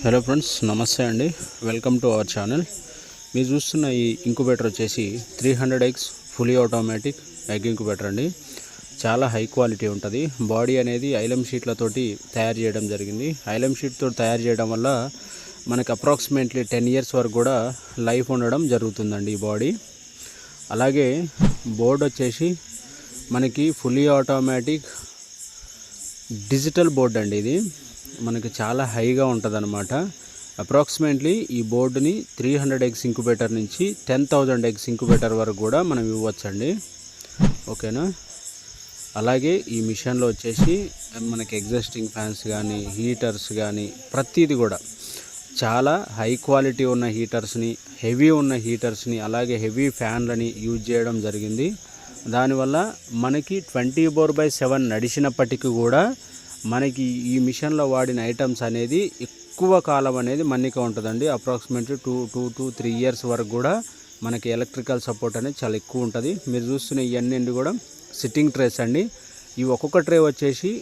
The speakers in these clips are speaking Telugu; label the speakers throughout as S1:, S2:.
S1: హలో ఫ్రెండ్స్, నమస్తే అండి. Welcome to our channel. మీరు చూస్తున్న ఈ ఇంక్యుబేటర్ వచ్చేసి 300 eggs fully automatic egg incubator అండి. చాలా హై క్వాలిటీ ఉంటుంది. బాడీ అనేది ఐలం షీట్లతోటి తయారు చేయడం జరిగింది. ఐలం షీట్తో తయారు చేయడం వల్ల మనకు అప్రాక్సిమేట్లీ 10 years వరకు కూడా లైఫ్ ఉండడం జరుగుతుందండి ఈ బాడీ. అలాగే బోర్డ్ వచ్చేసి మనకి ఫుల్లీ ఆటోమేటిక్ డిజిటల్ బోర్డ్ అండి. ఇది మనకి చాలా హైగా ఉంటుంది అనమాట. అప్రాక్సిమేట్లీ ఈ బోర్డుని 300 eggs ఇంక్యుబేటర్ నుంచి 10,000 eggs ఇంక్యుబేటర్ వరకు కూడా మనం ఇవ్వచ్చండి. ఓకేనా. అలాగే ఈ మిషన్లో వచ్చేసి మనకి ఎగ్జాస్టింగ్ ఫ్యాన్స్ కానీ హీటర్స్ కానీ ప్రతిదీ కూడా చాలా హై క్వాలిటీ ఉన్న హీటర్స్ని, హెవీ ఉన్న హీటర్స్ని, అలాగే హెవీ ఫ్యాన్లని యూజ్ చేయడం జరిగింది. దానివల్ల మనకి 24/7 నడిచినప్పటికీ కూడా మనకి ఈ మిషన్లో వాడిన ఐటమ్స్ అనేది ఎక్కువ కాలం అనేది మన్నిక ఉంటుందండి. అప్రాక్సిమేట్లీ 2 to 3 years వరకు కూడా మనకి ఎలక్ట్రికల్ సపోర్ట్ అనేది చాలా ఎక్కువ ఉంటుంది. మీరు చూస్తున్న ఇవన్నీ కూడా సిట్టింగ్ ట్రేస్ అండి. ఈ ఒక్కొక్క ట్రే వచ్చేసి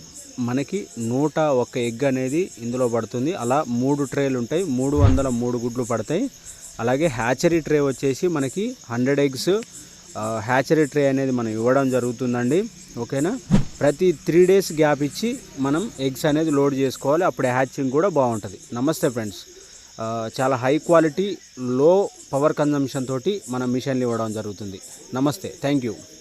S1: మనకి 101 ఎగ్ అనేది ఇందులో పడుతుంది. అలా 3 ట్రేలు ఉంటాయి. 303 గుడ్లు పడతాయి. అలాగే హ్యాచరీ ట్రే వచ్చేసి మనకి 100 eggs హ్యాచరీ ట్రే అనేది మనం ఇవ్వడం జరుగుతుందండి. ఓకేనా. ప్రతి 3 days గ్యాప్ ఇచ్చి మనం ఎగ్స్ అనేది లోడ్ చేసుకోవాలి. అప్పుడే హ్యాచింగ్ కూడా బాగుంటుంది. నమస్తే ఫ్రెండ్స్. చాలా హై క్వాలిటీ లో పవర్ కన్జంప్షన్ తోటి మనం మిషన్లు ఇవ్వడం జరుగుతుంది. నమస్తే, థ్యాంక్ యూ.